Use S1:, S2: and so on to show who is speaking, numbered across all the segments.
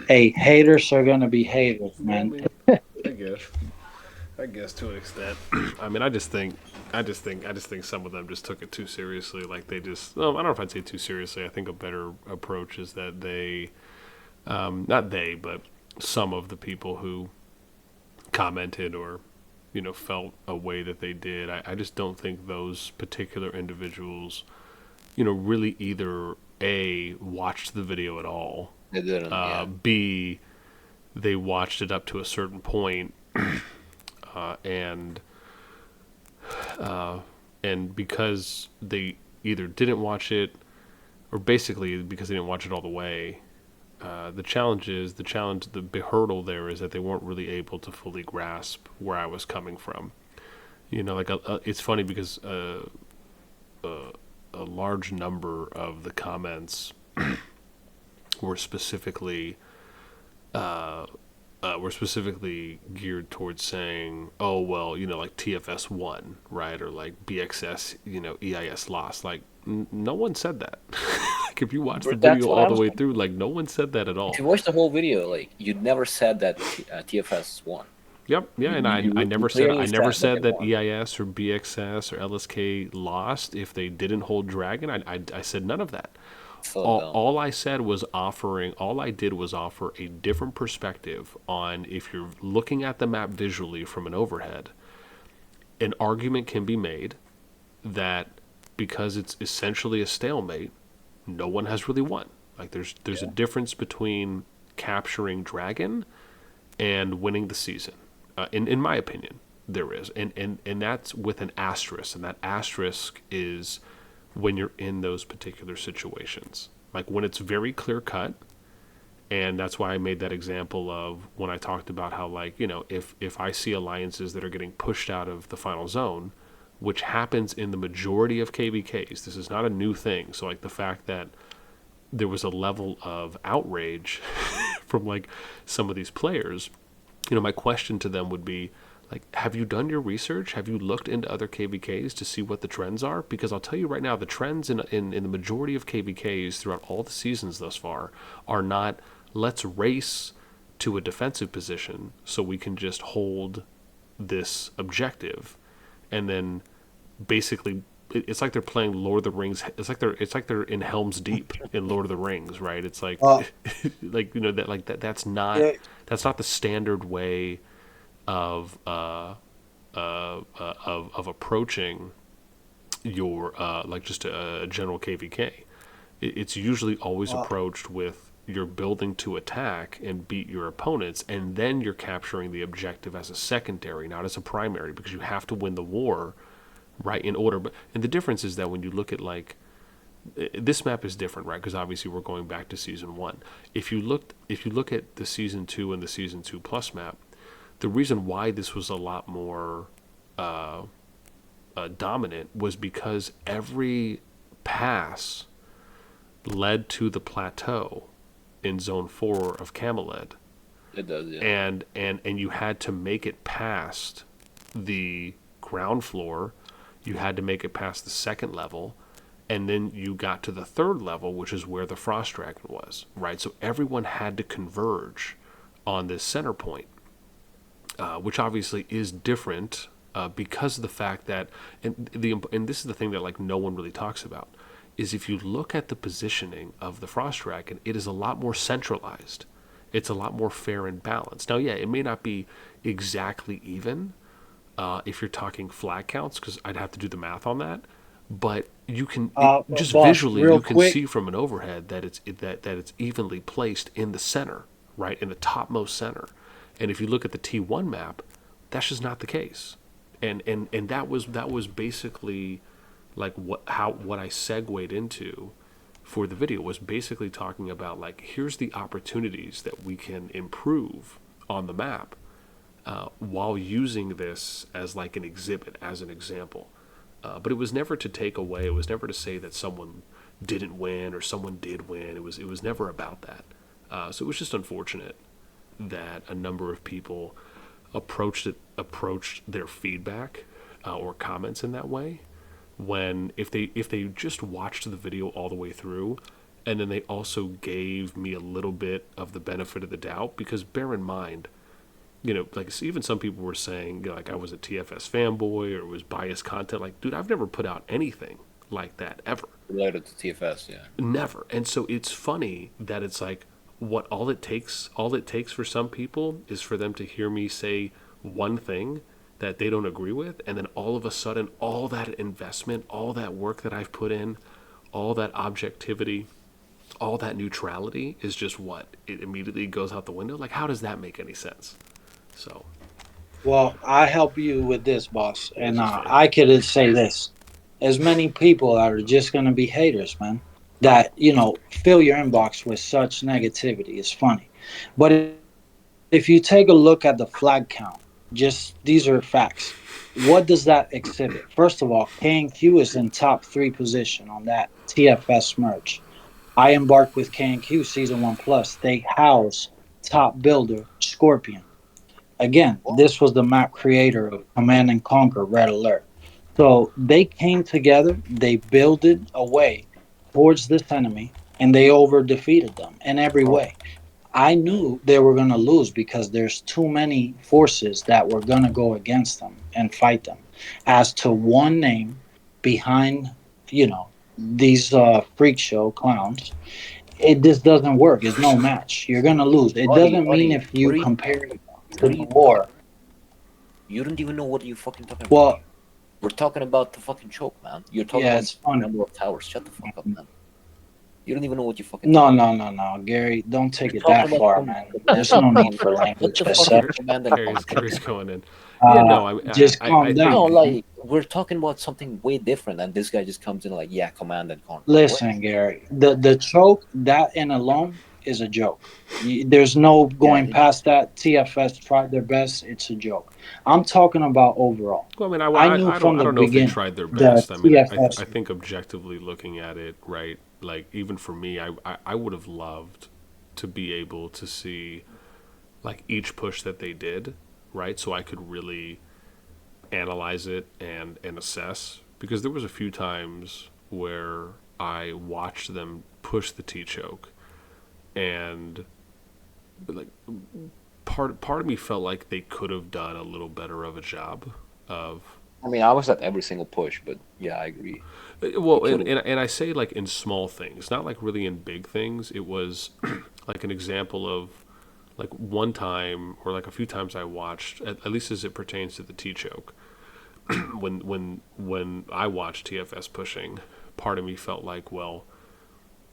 S1: Hey, haters are gonna be haters,
S2: Yeah, I
S1: man.
S2: mean, I guess. I guess to an extent. I mean, I just think some of them just took it too seriously. Like they just, no, I don't know if I'd say too seriously. I think a better approach is that they, not they, but some of the people who commented or, felt a way that they did. I just don't think those particular individuals, really either A, watched the video at all,
S3: They didn't. Yeah.
S2: B, they watched it up to a certain point, and and because they either didn't watch it or basically because they didn't watch it all the way, the hurdle there is that they weren't really able to fully grasp where I was coming from. Like it's funny because a large number of the comments were specifically geared towards saying, "Oh well, like TFS1, right, or like BXS, EIS lost." Like, no one said that. Like, if you watch the
S3: But that's
S2: video
S3: what
S2: all the
S3: I'm
S2: way
S3: saying.
S2: through, like, no one said that at
S3: If
S2: all.
S3: you watch the whole video, like you never said that TFS won.
S2: Yep, yeah, and I
S3: You
S2: never said
S3: clearly
S2: I never
S3: said that they
S2: said that
S3: won.
S2: EIS or BXS or LSK lost if they didn't hold Dragon. I said none of that.
S3: So
S2: all,
S3: dumb.
S2: all I said was all I did was offer a different perspective on if you're looking at the map visually from an overhead, an argument can be made that because it's essentially a stalemate, no one has really won. Like there's a
S3: Yeah.
S2: difference between capturing Dragon and winning the season. In my opinion, there is, and that's with an asterisk, and that asterisk is when you're in those particular situations, like when it's very clear cut. And that's why I made that example of when I talked about how, like, if I see alliances that are getting pushed out of the final zone, which happens in the majority of KVKs, this is not a new thing. So like the fact that there was a level of outrage from like some of these players, my question to them would be like, have you done your research? Have you looked into other KVKs to see what the trends are? Because I'll tell you right now, the trends in the majority of KVKs throughout all the seasons thus far are not let's race to a defensive position so we can just hold this objective and then basically it's like they're playing Lord of the Rings. It's like they're in Helm's Deep in Lord of the Rings, right? It's like
S1: Uh,
S2: like that like that
S1: yeah,
S2: that's not the standard way of of approaching your like just a general KVK. It's usually always
S1: uh,
S2: approached with you're building to attack and beat your opponents, and then you're capturing the objective as a secondary, not as a primary, because you have to win the war right in order. But and the difference is that when you look at like this map is different, right? Because obviously we're going back to season one. If you look at the season two and the season two plus map, the reason why this was a lot more dominant was because every pass led to the plateau in zone 4 of Camelid,
S3: It does. Yeah.
S2: and you had to make it past the ground floor, you had to make it past the second level, and then you got to the third level, which is where the frost dragon was, right? So everyone had to converge on this center point, which obviously is different because of the fact that, and this is the thing that like no one really talks about, is if you look at the positioning of the frost dragon, it is a lot more centralized. It's a lot more fair and balanced. Now, yeah, it may not be exactly even if you're talking flag counts, because I'd have to do the math on that. But you can just
S1: boss,
S2: visually
S1: real
S2: you can
S1: quick.
S2: see from an overhead that it's evenly placed in the center, right in the topmost center. And if you look at the T1 map, that's just not the case. And that was basically like what I segued into for the video was basically talking about like here's the opportunities that we can improve on the map while using this as like an exhibit, as an example. But it was never to take away. It was never to say that someone didn't win or someone did win. It was never about that. So it was just unfortunate that a number of people approached their feedback or comments in that way. When if they just watched the video all the way through, And then they also gave me a little bit of the benefit of the doubt, because bear in mind, like even some people were saying, like I was a TFS fanboy or was biased content. Like, dude, I've never put out anything like that ever.
S3: Related to TFS, yeah.
S2: Never. And so it's funny that it's like what all it takes for some people is for them to hear me say one thing that they don't agree with, and then all of a sudden all that investment, all that work that I've put in, all that objectivity, all that neutrality is just what it immediately goes out the window. Like, how does that make any sense? So
S1: Well, I help you with this, boss,
S2: this
S1: and
S2: is fair.
S1: I could say this: as many people that are just gonna be haters, man, that fill your inbox with such negativity. It's funny, but if you take a look at the flag count, just these are facts. What does that exhibit? First of all, K&Q is in top three position on that TFS merge. I embarked with K&Q Season 1 Plus. They house top builder Scorpion. Again, this was the map creator of Command and Conquer Red Alert. So they came together, they builded a way towards this enemy, and they over defeated them in every way. I knew they were going to lose because there's too many forces that were going to go against them and fight them. As to one name behind, these freak show clowns, it just doesn't work. It's no match. You're going to lose. It
S3: Oddy,
S1: doesn't mean
S3: Oddy,
S1: if you
S3: what are you,
S1: compare it to
S3: what are
S1: the
S3: you talking
S1: war.
S3: about? You don't even know what you fucking talking about.
S1: Well,
S3: We're talking about the fucking choke, man. You're talking
S1: yeah,
S3: about
S1: it's funny.
S3: number of towers. Shut the fuck up, man. You don't even know what you fucking
S1: No,
S3: talking
S1: no, no, no, Gary, don't take
S3: You're
S1: it
S3: talking
S1: that
S3: about
S1: far,
S3: some
S1: man.
S3: command
S1: There's
S3: and
S1: no need
S3: conquer.
S1: for
S3: What
S1: language,
S3: the
S1: as
S3: fuck is
S1: such.
S3: command and
S2: Carrie's
S3: conquer?
S2: Carrie's going in. Yeah, no,
S1: Just
S2: I
S1: calm
S2: think
S3: No,
S1: down, man.
S3: like we're talking about something way different, and this guy just comes in like, yeah, command and conquer. What?
S1: Listen, Gary, the choke, that in alone is a joke. There's no
S3: Yeah,
S1: going past that. TFS tried their best. It's a joke. I'm talking about overall.
S2: Well, I mean,
S1: I knew
S2: I
S1: from the
S2: don't know if they
S1: beginning
S2: tried their
S1: the
S2: best. I mean,
S1: TFS.
S2: I think objectively looking at it, right? Like even for me, I would have loved to be able to see like each push that they did, right? So I could really analyze it and assess, because there was a few times where I watched them push the T choke, and like part of me felt like they could have done a little better of a job of.
S3: I mean, I was at every single push, but yeah, I agree. They
S2: Well,
S3: could have.
S2: and I say like in small things, not like really in big things. It was like an example of like one time or like a few times I watched, at least as it pertains to the T choke, when I watched TFS pushing, part of me felt like, well,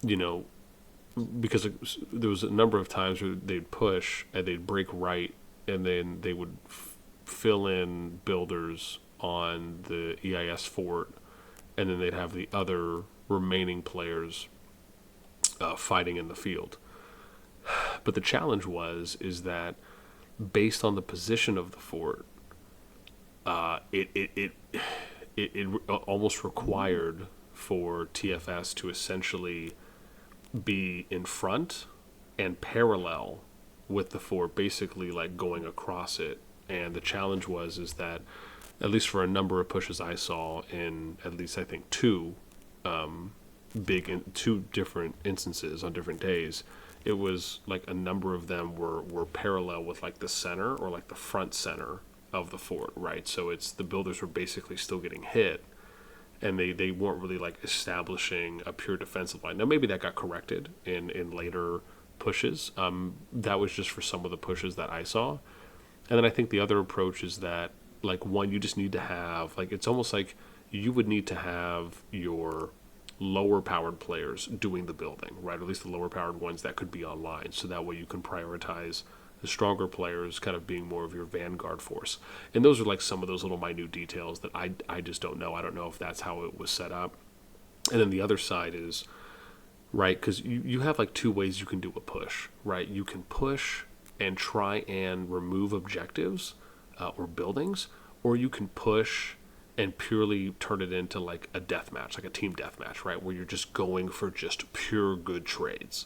S2: you know, because there was a number of times where they'd push and they'd break right, and then they would fill in builders on the EIS fort, and then they'd have the other remaining players fighting in the field. But the challenge is that based on the position of the fort, it almost required for TFS to essentially be in front and parallel with the fort, basically like going across it. And the challenge is that, at least for a number of pushes I saw in at least I think two different instances on different days, it was like a number of them were parallel with like the center or like the front center of the fort, right? So it's the builders were basically still getting hit, and they weren't really like establishing a pure defensive line. Now maybe that got corrected in later pushes. That was just for some of the pushes that I saw. And then I think the other approach is that, like, one, you just need to have, like, it's almost like you would need to have your lower powered players doing the building, right? Or at least the lower powered ones that could be online. So that way you can prioritize the stronger players kind of being more of your vanguard force. And those are like some of those little minute details that I just don't know. I don't know if that's how it was set up. And then the other side is, right, because you have like two ways you can do a push, right? You can push and try and remove objectives or buildings, or you can push and purely turn it into like a death match, like a team death match, right, where you're just going for just pure good trades.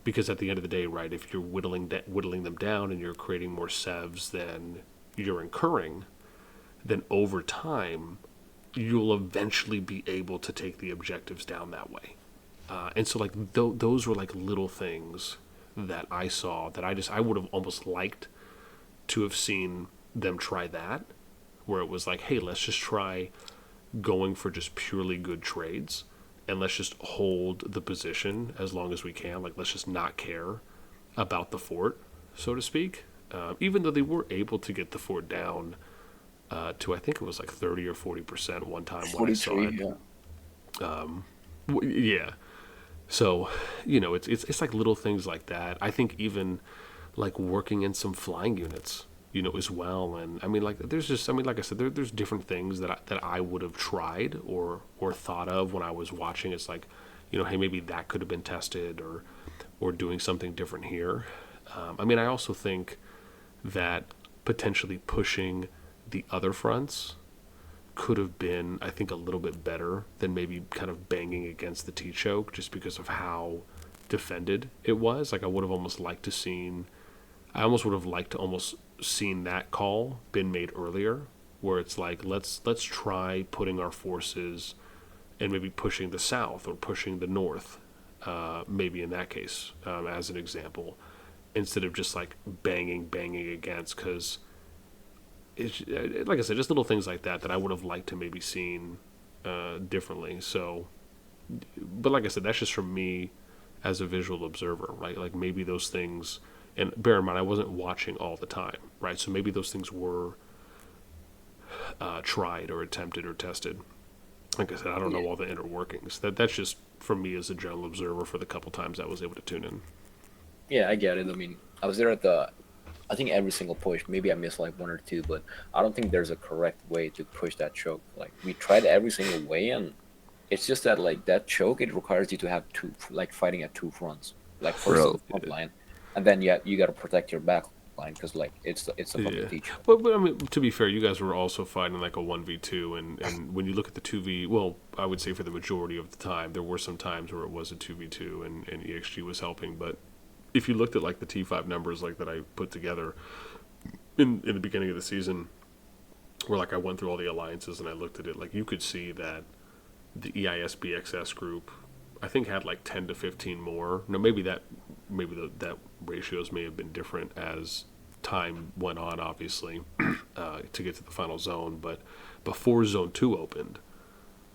S2: Because at the end of the day, right, if you're whittling them down and you're creating more sevs than you're incurring, then over time you'll eventually be able to take the objectives down that way. And so like those were like little things that I saw that I would have almost liked to have seen them try that, where it was like, hey, let's just try going for just purely good trades, and let's just hold the position as long as we can. Like, let's just not care about the fort, so to speak. Even though they were able to get the fort down to, I think it was like 30 or 40% one time when I saw
S3: 43,
S2: it.
S3: yeah.
S2: Yeah. So, it's like little things like that. I think even like working in some flying units, as well. And I mean, like, there's just, I mean, like I said, there's different things that I would have tried or thought of when I was watching. It's like, hey, maybe that could have been tested or doing something different here. I mean, I also think that potentially pushing the other fronts could have been, I think, a little bit better than maybe kind of banging against the T choke just because of how defended it was. Like, I almost would have liked to almost seen that call been made earlier, where it's like, let's try putting our forces and maybe pushing the south or pushing the north, maybe in that case, as an example, instead of just like banging against, because it's, like I said, just little things like that I would have liked to maybe seen differently. So, but like I said, that's just from me as a visual observer, right? Like, maybe those things, and bear in mind, I wasn't watching all the time, right? So maybe those things were tried or attempted or tested. Like I said, I don't
S3: Yeah.
S2: know all the inner workings. That's just from me as a general observer for the couple times I was able to tune in.
S3: Yeah, I get it. I mean, I was there at I think every single push. Maybe I missed like one or two, but I don't think there's a correct way to push that choke. Like, we tried every single way, and it's just that like that choke, it requires you to have two, like, fighting at two fronts. Like, first on
S4: Bro,
S3: the front line, and then you got to protect your back line because like it's a fucking
S2: Yeah,
S3: T choke.
S2: but I mean, to be fair, you guys were also fighting like a 1v2, and when you look at the 2v, well, I would say for the majority of the time, there were some times where it was a 2v2 and EXG was helping. But if you looked at like the T5 numbers like that I put together in the beginning of the season, where like I went through all the alliances and I looked at it, like, you could see that the EISBXS group, I think, had like 10 to 15 more. No, that ratios may have been different as time went on, obviously, to get to the final zone. But before Zone 2 opened,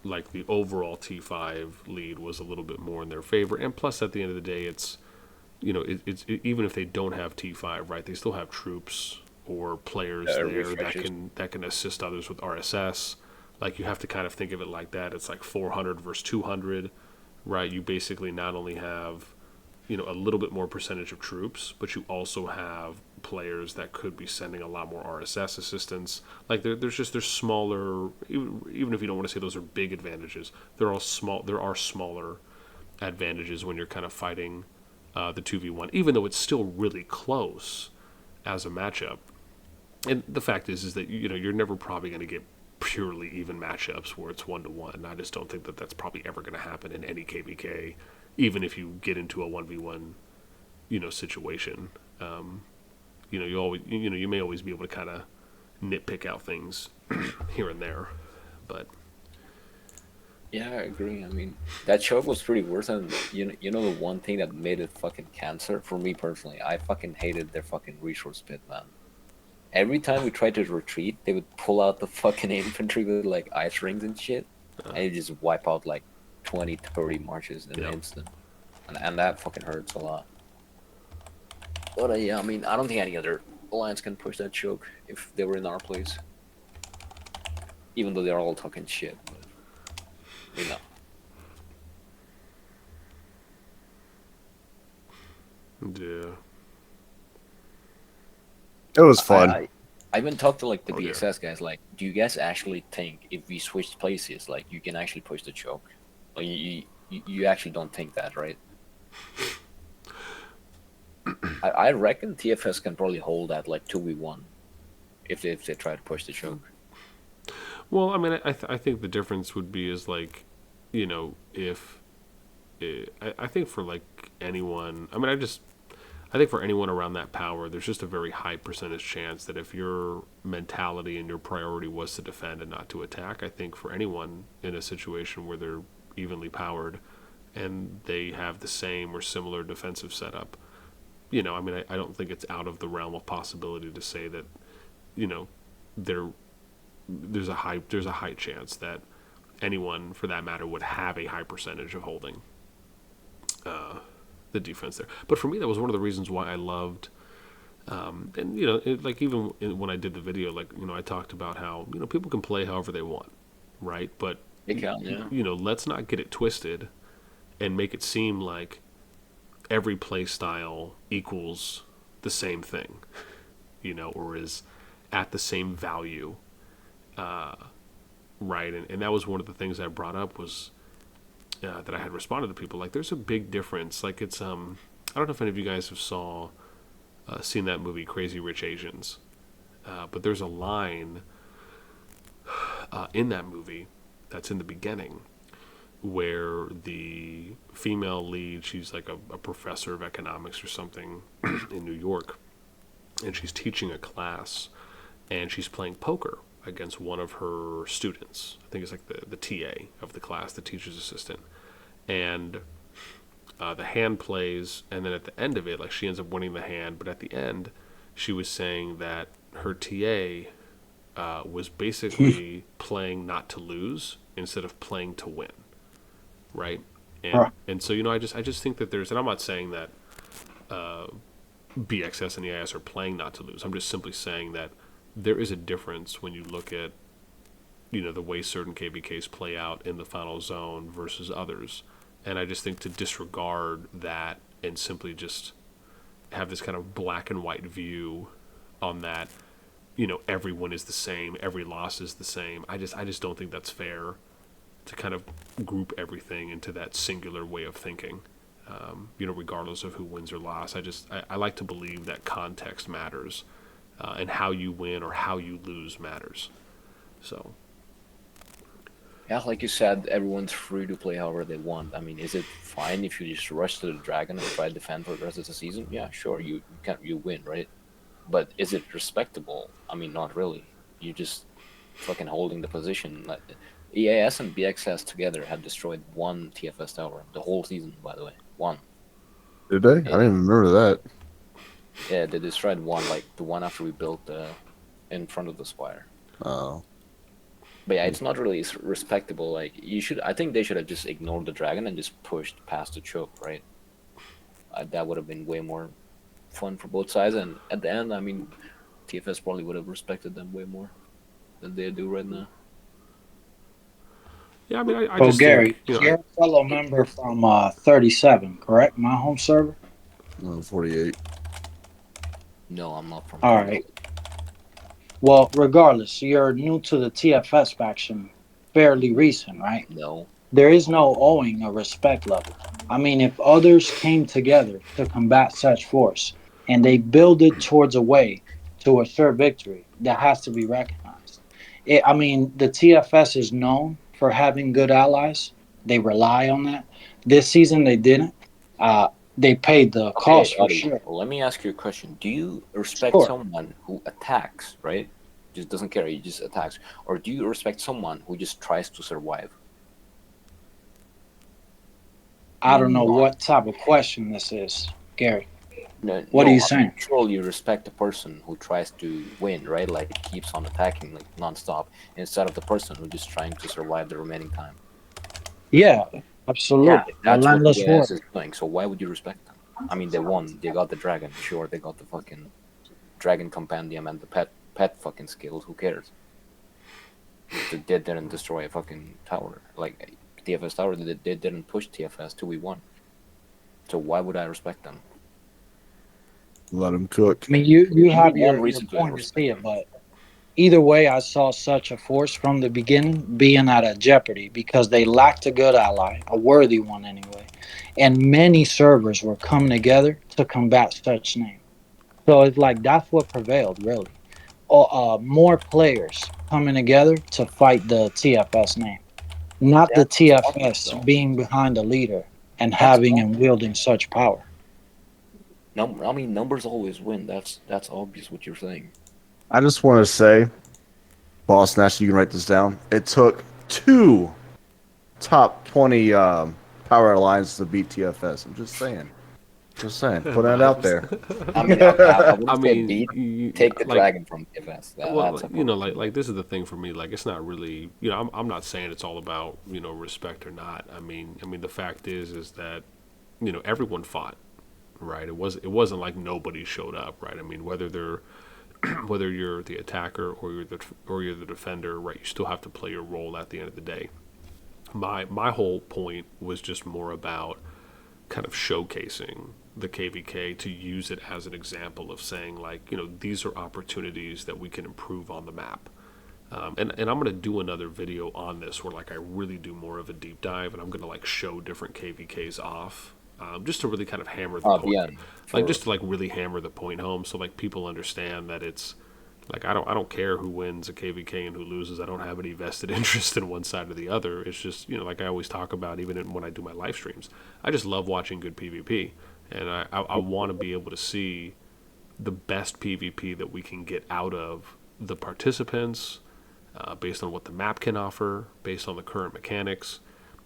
S2: like, the overall T5 lead was a little bit more in their favor. And plus, at the end of the day, it's, even if they don't have T5, right, they still have troops or players there
S3: Refreshes.
S2: that can assist others with RSS. Like, you have to kind of think of it like that. It's like 400 versus 200, right? You basically not only have, a little bit more percentage of troops, but you also have players that could be sending a lot more RSS assistance. Like, there's smaller, even if you don't want to say those are big advantages, there are smaller advantages when you're kind of fighting the 2v1, even though it's still really close as a matchup. And the fact is that you're never probably going to get purely even matchups where it's 1-to-1. I just don't think that that's probably ever going to happen in any KVK, even if you get into a 1v1 situation. You may always be able to kind of nitpick out things here and there, but
S3: Yeah, I agree. I mean, that choke was pretty worse, and you know the one thing that made it fucking cancer for me personally, I fucking hated their fucking resource pit, man. Every time we tried to retreat, they would pull out the fucking infantry with like ice rings and shit, and you just wipe out like 20, 30 marches in an
S2: yeah.
S3: instant. And that fucking hurts a lot. But yeah, I mean, I don't think any other alliance can push that choke if they were in our place. Even though they're all talking shit, but you know.
S2: Yeah.
S4: it was
S3: I,
S4: fun.
S3: I even talked to like the
S2: Oh, yeah.
S3: BXS guys. Like, do you guys actually think if we switched places, like, you can actually push the choke? Like, you actually don't think that, right? I reckon TFS can probably hold that like 2v1 if they try to push the choke.
S2: Well, I mean, I think the difference would be is like, if I think for like anyone, I mean, I think for anyone around that power, there's just a very high percentage chance that if your mentality and your priority was to defend and not to attack, I think for anyone in a situation where they're evenly powered and they have the same or similar defensive setup, you know, I mean, I don't think it's out of the realm of possibility to say that, you know, there there's a high chance that anyone for that matter would have a high percentage of holding the defense there. But for me, that was one of the reasons why I loved. And you know, like even when I did the video, like you know, I talked about how you know people can play however they want, right? But
S3: They can, yeah.
S2: you know, let's not get it twisted and make it seem like every play style equals the same thing, you know, or is at the same value, right? And that was one of the things I brought up was that I had responded to people like, there's a big difference. Like it's I don't know if any of you guys have seen that movie Crazy Rich Asians, but there's a line in that movie that's in the beginning where the female lead, she's like a professor of economics or something in New York, and she's teaching a class, and she's playing poker against one of her students. I think it's like the TA of the class, the teacher's assistant. And the hand plays, and then at the end of it, like she ends up winning the hand, but at the end, she was saying that her TA was basically playing not to lose instead of playing to win, right? And so you know, I just think that there's, and I'm not saying that BXS and EIS are playing not to lose. I'm just simply saying that there is a difference when you look at, you know, the way certain KBKs play out in the final zone versus others. And I just think to disregard that and simply just have this kind of black and white view on that, you know, every win is the same, every loss is the same. I just don't think that's fair to kind of group everything into that singular way of thinking. You know, regardless of who wins or loses. I like to believe that context matters, and how you win or how you lose matters. So.
S3: Yeah, like you said, everyone's free to play however they want. I mean, is it fine if you just rush to the dragon and try to defend for the rest of the season? Yeah, sure, you win, right? But is it respectable? I mean, not really. You just fucking holding the position. Like, EAS and BXS together have destroyed one TFS tower the whole season. By the way, one.
S4: Did they? I didn't even remember that.
S3: Yeah, they destroyed one, like the one after we built in front of the spire.
S4: Oh.
S3: But yeah, it's not really respectable. Like I think they should have just ignored the dragon and just pushed past the choke, right? That would have been way more fun for both sides. And at the end, I mean, TFS probably would have respected them way more than they do right now.
S2: Yeah, I mean, I
S1: So
S2: just
S1: Gary,
S2: think, you know,
S1: you're a fellow member from 37, correct? My home server.
S4: No, 48.
S3: No, I'm not from.
S1: All right. Well, regardless, you're new to the TFS faction, fairly recent, right?
S3: No.
S1: There is no owing a respect level. I mean, if others came together to combat such force and they builded towards a way to assure victory, that has to be recognized. I mean, the TFS is known for having good allies. They rely on that. This season, they didn't. They paid the cost for
S3: ODDY,
S1: sure.
S3: well, let me ask you a question. Do you respect
S1: Sure.
S3: someone who attacks, right? Just doesn't care, he just attacks. Or do you respect someone who just tries to survive?
S1: I don't know what type of question this is, Gary. What are you saying?
S3: Sure, you respect the person who tries to win, right? Like keeps on attacking like nonstop, instead of the person who just trying to survive the remaining time.
S1: Yeah, absolutely.
S3: Yeah, that's what
S1: Relentless
S3: EAS
S1: warrior.
S3: is doing. So why would you respect them? I mean, they won. They got the dragon. Sure, they got the fucking dragon compendium and the pet fucking skills. Who cares? They didn't destroy a fucking tower. Like TFS tower, they didn't push TFS 2v1. So why would I respect them?
S4: Let them cook.
S1: I mean, you have
S3: one
S1: your
S3: reason to
S1: point to
S3: respect
S1: see
S3: them.
S1: it, but either way, I saw such a force from the beginning being at a jeopardy because they lacked a good ally, a worthy one anyway, and many servers were coming together to combat such name. So it's like that's what prevailed, really. More players coming together to fight the TFS name, not the
S3: That's obvious,
S1: TFS
S3: though.
S1: being behind the leader and
S3: That's
S1: having and
S3: obvious.
S1: wielding such power.
S3: I mean, numbers always win. That's obvious what you're saying.
S4: I just want to say, bossnasti, you can write this down. It took 2 top 20 Power Alliance to beat TFS. I'm just saying. Just saying. Put that out
S2: Vibes.
S4: there.
S3: I mean, I
S2: I
S3: wouldn't say
S2: mean,
S3: beat. Take the
S2: like,
S3: dragon from TFS.
S2: well,
S3: That's a
S2: you know,
S3: problem.
S2: like this is the thing for me. Like, it's not really, you know, I'm not saying it's all about, you know, respect or not. I mean, the fact is that, you know, everyone fought, right? It wasn't like nobody showed up, right? I mean, whether you're the attacker or you're the defender, right? You still have to play your role at the end of the day. My whole point was just more about kind of showcasing the KVK to use it as an example of saying, like, you know, these are opportunities that we can improve on the map. And I'm going to do another video on this where, like, I really do more of a deep dive, and I'm going to, like, show different KVKs off, just to really kind of hammer the point,
S3: Yeah,
S2: like,
S3: for
S2: just to, like, really hammer the point home, so, like, people understand that it's like, I don't care who wins a KVK and who loses. I don't have any vested interest in one side or the other. It's just, you know, like I always talk about, even when I do my live streams, I just love watching good PvP, and I want to be able to see the best PvP that we can get out of the participants, based on what the map can offer, based on the current mechanics.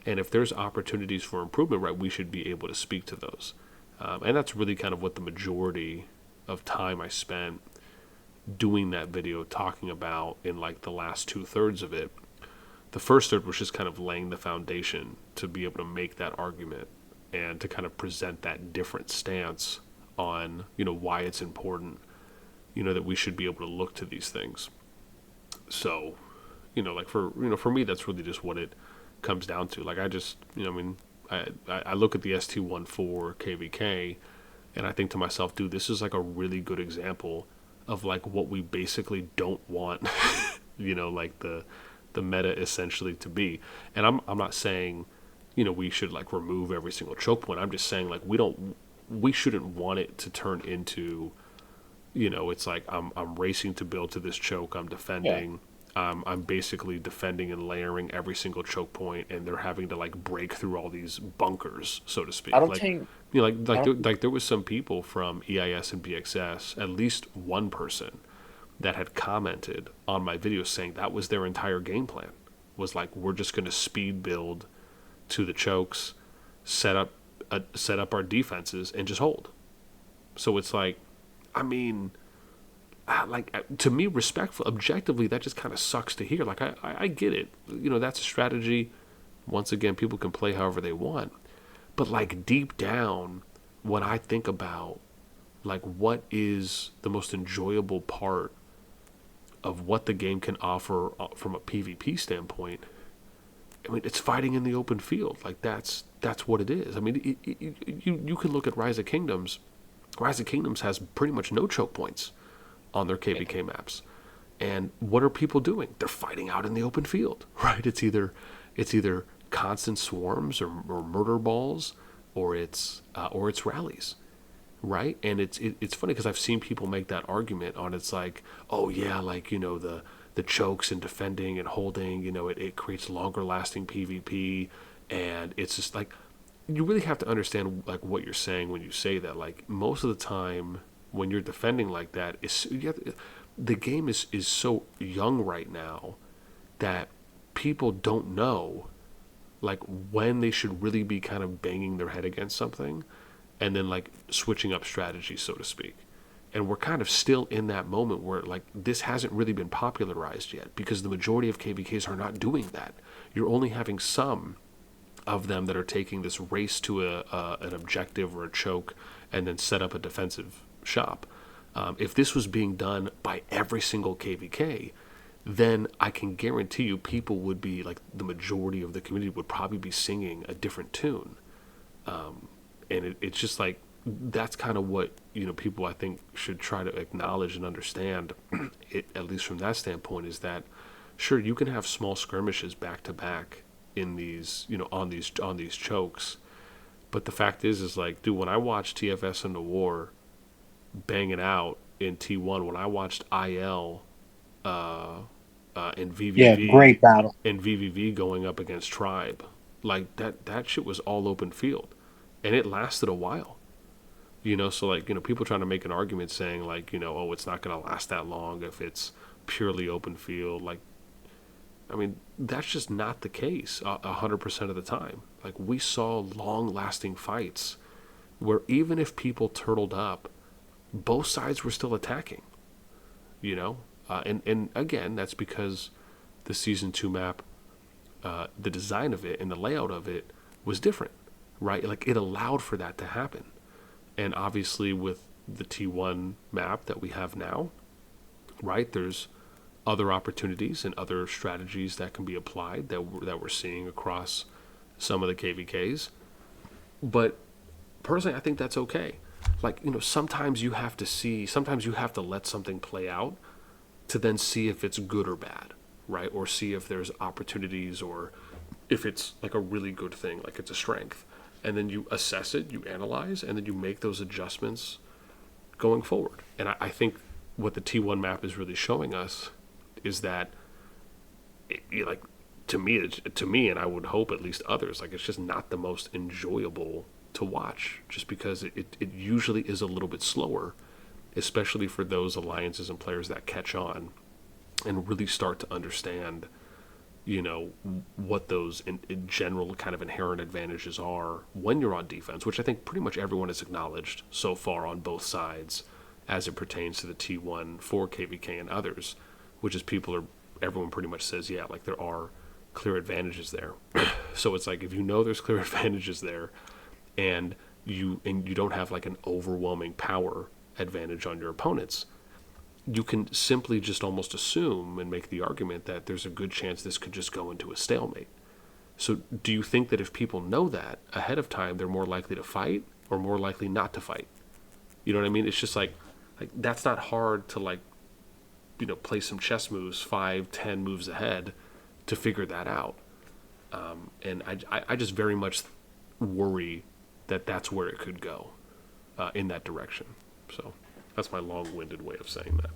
S2: And if there's opportunities for improvement, right, we should be able to speak to those. And that's really kind of what the majority of time I spent doing that video talking about in, like, the last 2/3 of it. The first third was just kind of laying the foundation to be able to make that argument and to kind of present that different stance on, you know, why it's important, you know, that we should be able to look to these things. So, you know, like, for me, that's really just what it comes down to. Like, I just, you know, I mean, I look at the ST1-4 KVK, and I think to myself, dude, this is like a really good example of, like, what we basically don't want, you know, like the meta essentially to be. And I'm not saying, you know, we should, like, remove every single choke point. I'm just saying, like, we shouldn't want it to turn into, you know, it's like I'm racing to build to this choke. I'm defending. I'm basically defending and layering every single choke point, and they're having to, like, break through all these bunkers, so to
S3: I
S2: speak.
S3: don't
S2: Like,
S3: think
S2: you know,
S3: I don't.
S2: like there was some people from EIS and BXS, at least one person that had commented on my video saying that was their entire game plan. Was like, we're just going to speed build to the chokes, set up our defenses, and just hold. So it's like, I mean, to me, respectful, objectively, that just kind of sucks to hear. Like, I get it. You know, that's a strategy. Once again, people can play however they want. But, like, deep down, when I think about, like, what is the most enjoyable part of what the game can offer, from a PvP standpoint, I mean, it's fighting in the open field. Like, that's what it is. I mean, you can look at Rise of Kingdoms. Rise of Kingdoms has pretty much no choke points on their KVK maps. And what are people doing? They're fighting out in the open field, right? It's either constant swarms, or murder balls, or it's rallies, right? And it's funny because I've seen people make that argument on, it's like, oh yeah, like, you know, the chokes and defending and holding, you know, it creates longer lasting PvP, and it's just like, you really have to understand, like, what you're saying when you say that. Like, most of the time when you're defending like that, the game is so young right now that people don't know, like, when they should really be kind of banging their head against something, and then, like, switching up strategy, so to speak. And we're kind of still in that moment where, like, this hasn't really been popularized yet, because the majority of KVKs are not doing that. You're only having some of them that are taking this race to an objective or a choke, and then set up a defensive shop. If this was being done by every single KVK, then I can guarantee you people would be, like, the majority of the community would probably be singing a different tune. And it's just like, that's kind of what, you know, people, I think, should try to acknowledge and understand, it, at least from that standpoint, is that, sure, you can have small skirmishes back to back in these, you know, on these chokes, but the fact is like, dude, when I watched TFS in the war banging out in T1, when I watched IL and
S1: Yeah,
S2: VVV
S1: great battle.
S2: going up against Tribe, like, that shit was all open field, and it lasted a while. You know, so, like, you know, people trying to make an argument saying, like, you know, oh, it's not going to last that long if it's purely open field. Like, I mean, that's just not the case 100% of the time. Like, we saw long-lasting fights where even if people turtled up, both sides were still attacking, you know? And again, that's because the Season 2 map, the design of it and the layout of it was different, right? Like, it allowed for that to happen. And obviously with the T1 map that we have now, right, there's other opportunities and other strategies that can be applied that we're seeing across some of the KVKs. But personally, I think that's okay. Like, sometimes you have to let something play out to then see if it's good or bad, right? Or see if there's opportunities, or if it's like a really good thing, like it's a strength. And then you assess it, you analyze, and then you make those adjustments going forward. And I think what the T1 map is really showing us is that, like, to me, and I would hope at least others, like, it's just not the most enjoyable to watch, just because it usually is a little bit slower, especially for those alliances and players that catch on and really start to understand, what those in general kind of inherent advantages are when you're on defense, which I think pretty much everyone has acknowledged so far on both sides as it pertains to the T1-4 KVK and others, which is everyone pretty much says, yeah, like, there are clear advantages there. So it's like, if there's clear advantages there, and you don't have like an overwhelming power advantage on your opponents, you can simply just almost assume and make the argument that there's a good chance this could just go into a stalemate. So do you think that if people know that ahead of time, they're more likely to fight or more likely not to fight? You know what I mean? It's just like that's not hard to, like, play some chess moves 5-10 moves ahead to figure that out. And I just very much worry that that's where it could go in that direction. So that's my long-winded way of saying that.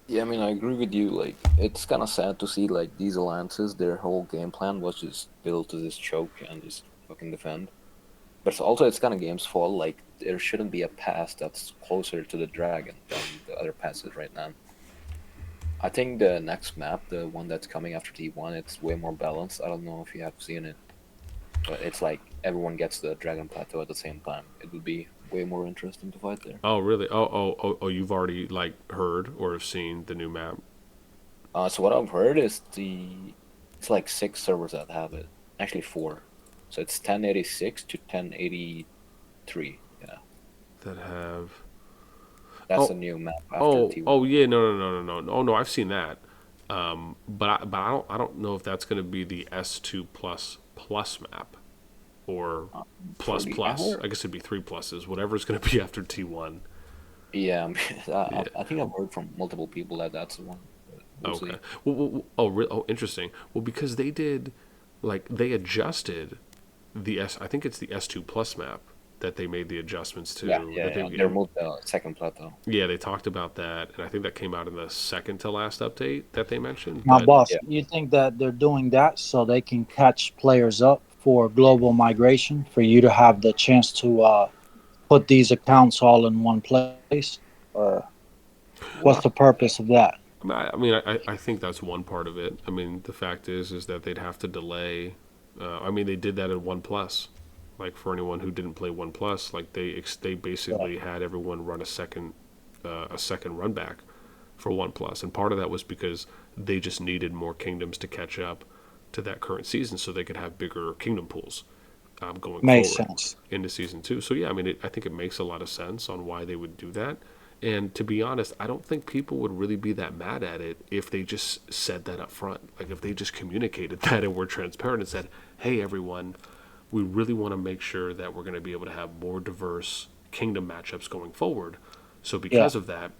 S3: Yeah, I mean, I agree with you. Like, it's kind of sad to see, like, these alliances, their whole game plan was just built to just choke and just fucking defend. But it's kind of game's fault. Like, there shouldn't be a pass that's closer to the dragon than the other passes right now. I think the next map, the one that's coming after T1, it's way more balanced. I don't know if you have seen it, but it's like everyone gets the dragon plateau at the same time. It would be way more interesting to fight there.
S2: Oh, really? Oh, you've already, like, heard or have seen the new map?
S3: So what I've heard is it's like 6 servers that have it. Actually 4. So it's 1086 to 1083. Yeah.
S2: That have...
S3: That's a new map after T1.
S2: Oh yeah, no. Oh no, I've seen that. But I don't know if that's going to be the S2 plus map or plus. I guess it'd be 3 pluses, whatever's going to be after T1.
S3: Yeah, I think I've heard from multiple people that that's the one. We'll
S2: Okay.
S3: see.
S2: Oh, interesting. Well, because they did, like, they adjusted I think it's the S2 plus map that they made the adjustments to.
S3: They removed the second plateau.
S2: Yeah, they talked about that, and I think that came out in the second to last update that they mentioned.
S1: Now,
S2: But
S1: boss,
S3: Yeah.
S1: you think that they're doing that so they can catch players up for global migration, for you to have the chance to put these accounts all in one place? Or what's the purpose of that?
S2: I think that's one part of it. I mean, the fact is that they'd have to delay. They did that in OnePlus. Like, for anyone who didn't play OnePlus, like, they basically had everyone run a second run back for OnePlus, and part of that was because they just needed more kingdoms to catch up to that current season, so they could have bigger kingdom pools going
S1: Makes
S2: forward
S1: sense.
S2: into season 2. So yeah, I think it makes a lot of sense on why they would do that. And to be honest, I don't think people would really be that mad at it if they just said that up front. Like, if they just communicated that and were transparent and said, "Hey, everyone, we really want to make sure that we're going to be able to have more diverse kingdom matchups going forward. So because of that,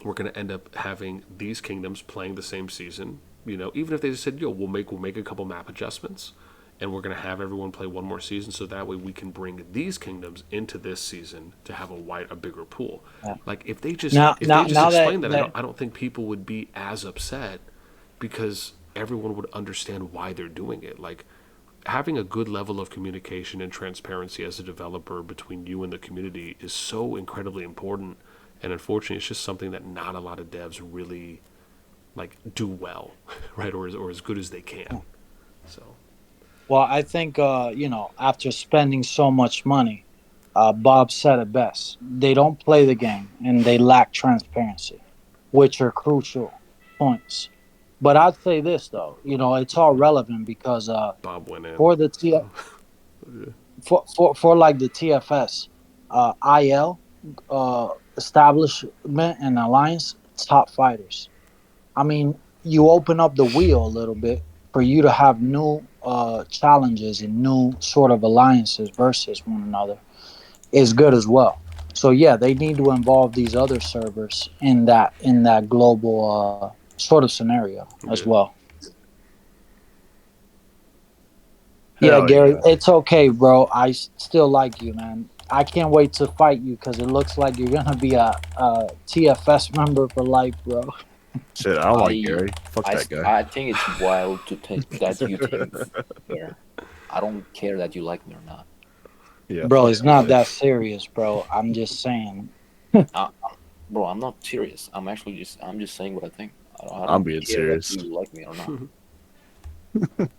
S2: we're going to end up having these kingdoms playing the same season. Even if they just said, we'll make a couple map adjustments, and we're going to have everyone play one more season, so that way we can bring these kingdoms into this season to have a bigger pool." Like, if they just explained that, I don't think people would be as upset, because everyone would understand why they're doing it. Like, having a good level of communication and transparency as a developer between you and the community is so incredibly important. And unfortunately, it's just something that not a lot of devs really like do well, right, or as good as they can. So
S1: Well, I think after spending so much money, Bob said it best. They don't play the game and they lack transparency, which are crucial points. But I'd say this though, it's all relevant because
S2: Bob went in.
S1: for the T for like the TFS, IL establishment and alliance top fighters. I mean, you open up the wheel a little bit for you to have new challenges and new sort of alliances versus one another is good as well. So yeah, they need to involve these other servers in that global sort of scenario as
S2: Yeah.
S1: well. Yeah,
S4: Hell
S1: Gary,
S4: yeah.
S1: it's okay, bro. Still like you, man. I can't wait to fight you because it looks like you're gonna be a TFS member for life, bro.
S4: Shit, I don't like
S3: I
S4: Gary. Fuck that guy.
S3: I think it's wild to think that you think fair. I don't care that you like me or not.
S4: Yeah,
S1: Bro,
S4: fuck
S1: it's
S4: that
S1: not
S4: guy.
S1: that serious, bro. I'm just saying.
S3: I, bro, I'm not serious. I'm just saying what I think. I
S4: I'm
S3: don't
S4: being
S3: care that
S4: serious.
S3: you like me or not.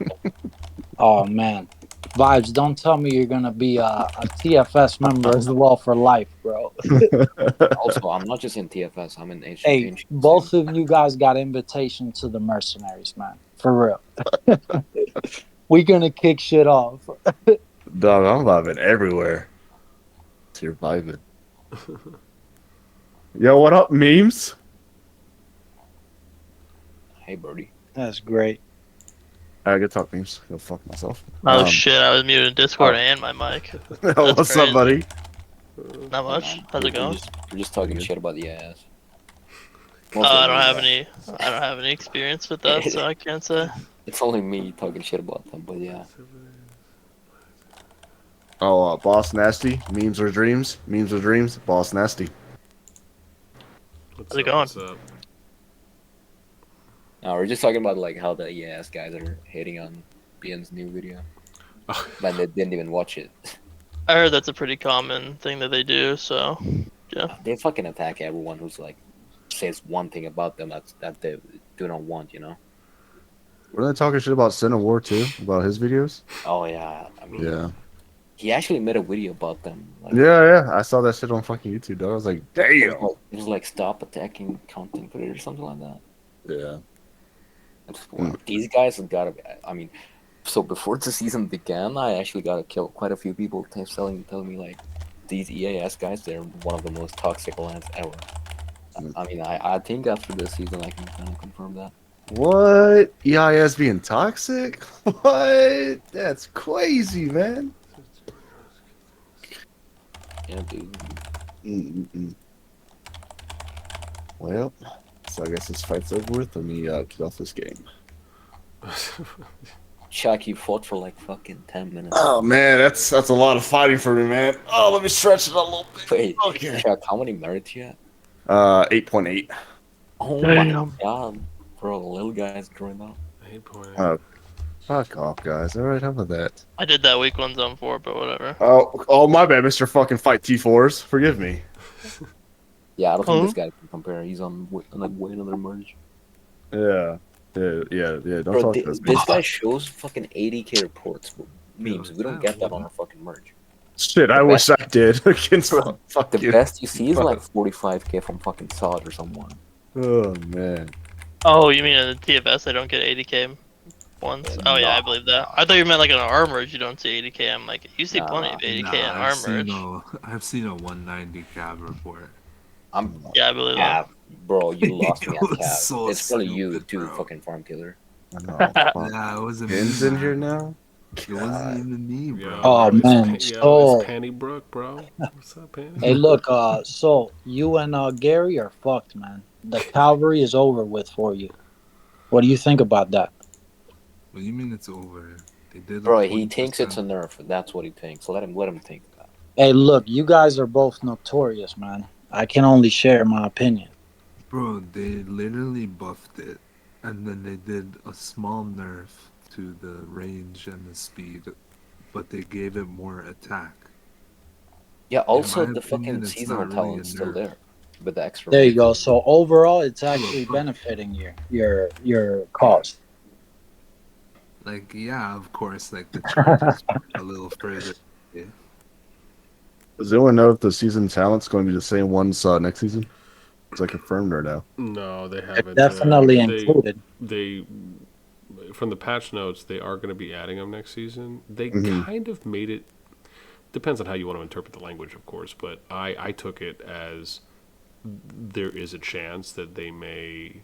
S1: Oh man, vibes. Don't tell me you're gonna be a TFS member as well for life, bro.
S3: Also, I'm not just in TFS. I'm in
S1: Hey,
S3: ancient too.
S1: both of you guys got invitation to the Mercenaries, man. For real. We gonna kick shit off.
S4: Dog, I'm vibing everywhere. So you're vibing. Yo, what up, memes?
S3: Hey, Birdie.
S1: That's great.
S4: I get talk memes. Go fuck myself.
S5: Oh shit, I was muted in Discord and my mic. That's
S4: What's up,
S5: crazy.
S4: buddy?
S5: Not
S3: Hey,
S5: much.
S3: man,
S5: How's it going?
S3: We're just talking
S4: Good.
S3: shit about the ass.
S5: I don't have any experience with that, so I can't say.
S3: It's only me talking shit about them, but yeah.
S4: Oh, boss nasty. Memes or dreams. Memes or dreams. Boss nasty.
S2: What's
S5: How's it
S2: up?
S5: going?
S2: What's up?
S3: No, we're just talking about like how the EAS guys are hating on BN's new video, but they didn't even watch it.
S5: I heard that's a pretty common thing that they do, so yeah.
S3: They fucking attack everyone who's like says one thing about them that they do not want, you know?
S4: Were they talking shit about Sin of War too? About his videos?
S3: Oh yeah, I mean,
S4: Yeah.
S3: he actually made a video about them. Like,
S4: Yeah. I saw that shit on fucking YouTube, dog. I was like, damn.
S3: it was like stop attacking content creators or something like that.
S4: Yeah.
S3: These guys have got to be. I mean, so before the season began, I actually got to kill quite a few people telling me like these EAS guys, they're one of the most toxic lands ever. I mean, I think after this season I can kind of confirm that.
S4: What? EIS being toxic? What? That's crazy, man.
S3: Yeah, dude.
S4: Mm-mm-mm. Well, so I guess this fight's over with. Let me get off this game.
S3: Chuck, you fought for like fucking 10 minutes.
S4: Oh man, that's a lot of fighting for me, man. Oh, let me stretch it a little bit.
S3: Wait,
S4: Okay.
S3: Chuck, how many merits you at?
S4: 8.8.
S3: Oh
S5: Damn.
S3: my god, bro, the little guy's growing up.
S2: 8.8.
S4: Fuck off, guys. All right, how about that?
S5: I did that week 1 zone 4, but whatever.
S4: Oh, my bad, Mr. Fucking Fight T4s. Forgive me.
S3: Yeah, I don't think
S5: Huh?
S3: this guy can compare. He's on like way another merge.
S4: Yeah. Don't
S3: Bro,
S4: talk to us.
S3: this
S4: man.
S3: guy shows fucking 80k reports. Memes. We don't get that on our fucking merge.
S4: Shit, I wish I did against
S3: Bro,
S4: fuck
S3: The
S4: you.
S3: best you see is like 45k from fucking Sod or someone.
S4: Oh man.
S5: Oh, you mean in the TFS they don't get 80k once? Oh yeah, I believe that. I thought you meant like in an armors you don't see 80k. I'm like, you see plenty of 80k in armors.
S6: I've seen a 190 cab report.
S5: Yeah, I believe that.
S3: Cav, bro, you lost me
S6: It
S3: at
S6: was
S3: Cav.
S6: so
S3: It's probably you
S6: stupid,
S3: too,
S6: bro.
S3: fucking farm killer.
S4: Oh, fuck.
S6: Yeah, it wasn't
S4: Ben's
S6: me,
S4: in
S6: man.
S4: here now.
S6: It wasn't even me, bro.
S2: Yo,
S1: Oh,
S2: it's
S1: man,
S2: It's
S1: so-
S2: Penny Brook, bro. What's up, Penny?
S1: Hey, look. So you and Gary are fucked, man. The Calvary is over with for you. What do you think about that?
S6: What do you mean it's over? They did.
S3: Bro, he thinks it's a nerf. That's what he thinks. Let him think that.
S1: Hey, look. You guys are both notorious, man. I can only share my opinion.
S6: Bro, they literally buffed it, and then they did a small nerf to the range and the speed, but they gave it more attack.
S3: Yeah, also
S6: my
S3: the
S6: opinion,
S3: fucking
S6: it's
S3: seasonal
S6: not really
S3: talent's
S6: a
S3: still
S6: nerf.
S3: there. with the extra.
S1: There you go.
S3: range.
S1: So overall, it's actually benefiting your cause.
S6: Like, yeah, of course, like the charges a little further. Yeah.
S4: Does anyone know if the season talent's going to be the same ones next season? It's like confirmed or no?
S2: No, they
S1: They're
S2: haven't.
S1: definitely included.
S2: They from the patch notes, they are going to be adding them next season. They
S4: Mhm.
S2: kind of made it. Depends on how you want to interpret the language, of course, but I took it as there is a chance that they may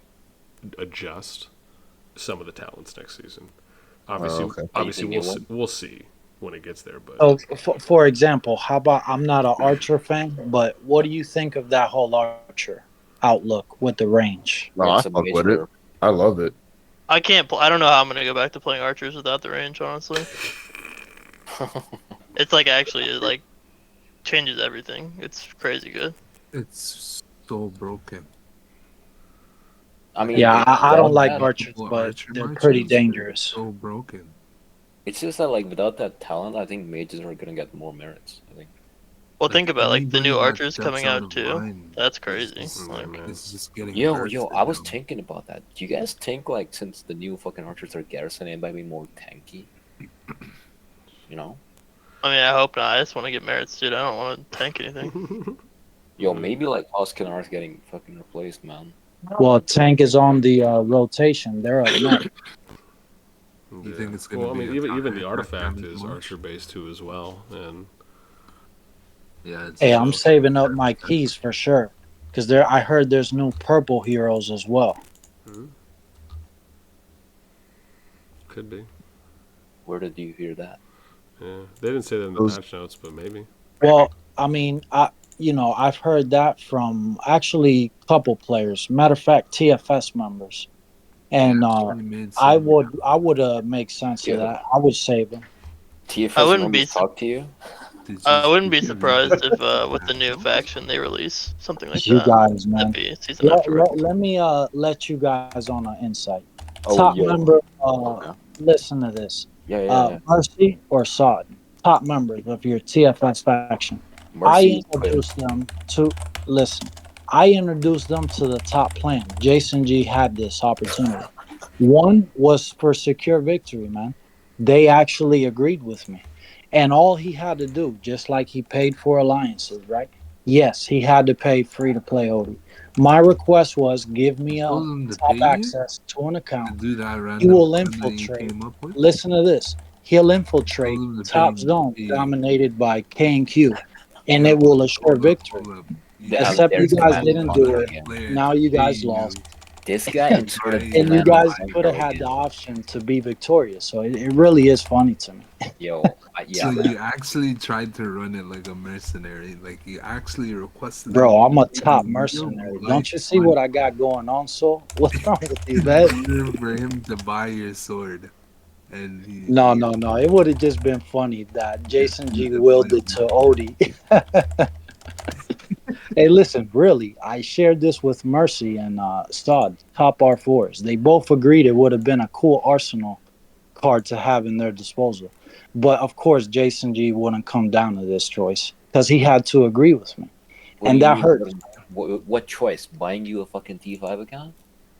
S2: adjust some of the talents next season. Obviously,
S4: okay.
S2: obviously
S3: Anything new one?
S2: we'll see when it gets there. But
S1: So, for example, how about I'm not an Archer fan, but what do you think of that whole Archer outlook with the range?
S4: No, I
S3: It's a
S4: fuck with it.
S3: major.
S4: I love it.
S5: I can't. I don't know how I'm gonna go back to playing archers without the range. Honestly, it's like actually it like changes everything. It's crazy good.
S6: It's so broken.
S3: I mean,
S1: Yeah, I don't like
S3: that,
S1: Archers,
S6: Well,
S1: but
S6: Archer
S1: they're
S6: marches,
S1: pretty
S6: they're
S1: dangerous.
S6: So broken.
S3: it's just that like without that talent, I think mages are gonna get more merits. I think.
S5: Well, think about like the
S6: anybody
S5: new
S6: that
S5: archers
S6: steps
S5: coming
S6: out
S5: out
S6: of
S5: too.
S6: line
S5: That's
S6: is
S5: crazy.
S6: just-
S2: Yeah,
S5: Like,
S2: man.
S6: It's just getting
S3: Yo,
S6: bursted
S3: I was
S6: down.
S3: thinking about that. Do you guys think like since the new fucking archers are garrison, it might be more tanky? You know?
S5: I mean, I hope not. I just want to get merits, dude. I don't want to tank anything.
S3: Yo, maybe like Huskin are getting fucking replaced, man.
S1: Well, Tank is on the rotation. They're up next.
S6: You think it's gonna
S2: well, I
S6: be
S2: mean,
S6: a
S2: even
S6: counter
S2: the
S6: attack
S2: artifact
S6: damage
S2: is
S6: launch?
S2: archer based too as well, and
S6: Yeah, it's
S1: Hey,
S6: a
S1: I'm
S6: little-
S1: saving up my keys for sure, because I heard there's new purple heroes as well.
S2: could be.
S3: Where did you hear that?
S2: Yeah, they didn't say that in the
S4: Those-
S2: patch notes, but maybe.
S1: Well, I mean, I've heard that from actually a couple players. Matter of fact, TFS members, and
S6: actually made
S1: I
S6: some-
S1: would make sense
S3: Yeah.
S1: of that. I would save them.
S3: TFS
S5: I wouldn't
S3: normally
S5: be
S3: talk to you.
S6: Did
S5: I
S6: you-
S5: wouldn't be
S6: did you
S5: surprised
S6: read
S5: if
S6: the
S5: with the new
S6: patch
S5: faction they release something like
S1: You
S5: that.
S1: guys, man.
S5: That'd be a season afterwards.
S1: Let me let you guys on an insight.
S3: Oh,
S1: Top
S3: yo.
S1: member,
S3: Okay.
S1: listen to this.
S3: Yeah.
S1: Mercy or Sod, top members of your TFS faction.
S3: Mercy.
S1: I introduced them to listen. I introduced them to the top plan. JasonGee had this opportunity. One was for secure victory, man. They actually agreed with me. And all he had to do, just like he paid for alliances, right? Yes, he had to pay free to play ODDY. My request was give me a
S6: told him to
S1: top
S6: pay you?
S1: access to an
S6: To
S1: account.
S6: do that
S1: He
S6: random
S1: will
S6: plan that you
S1: infiltrate.
S6: came up with?
S1: Listen to this. He'll infiltrate
S6: Told him to
S1: top
S6: pay
S1: zone
S6: you.
S1: dominated by K and Q, and
S6: Yeah,
S1: it will assure
S6: hold up,
S1: victory.
S6: hold up.
S1: Except you
S3: there's the
S1: guys
S3: man
S1: didn't
S3: talking
S1: do it.
S3: again.
S1: Now you guys lost.
S3: This guy inserted
S6: And
S3: the
S1: And you
S3: man
S1: guys
S3: behind
S1: could have
S3: her
S1: had the
S3: again.
S1: option to be victorious. So it really is funny to me.
S3: Yo, yeah.
S6: So you actually tried to run it like a mercenary, like you actually requested.
S1: Bro, I'm a
S6: him
S1: top
S6: to
S1: mercenary.
S6: like
S1: Don't you see what I got going on, so? What's wrong with you, man?
S6: in order for him to buy your sword, and he,
S1: No. It would have just been funny that JasonGee willed it to ODDY. Hey, listen, really, I shared this with Mercy and Stod, top R4s. They both agreed it would have been a cool Arsenal card to have in their disposal. But of course, JasonGee wouldn't come down to this choice because he had to agree with me.
S3: What
S1: And
S3: do you
S1: that
S3: mean,
S1: hurt.
S3: What choice? Buying you a fucking T5 account?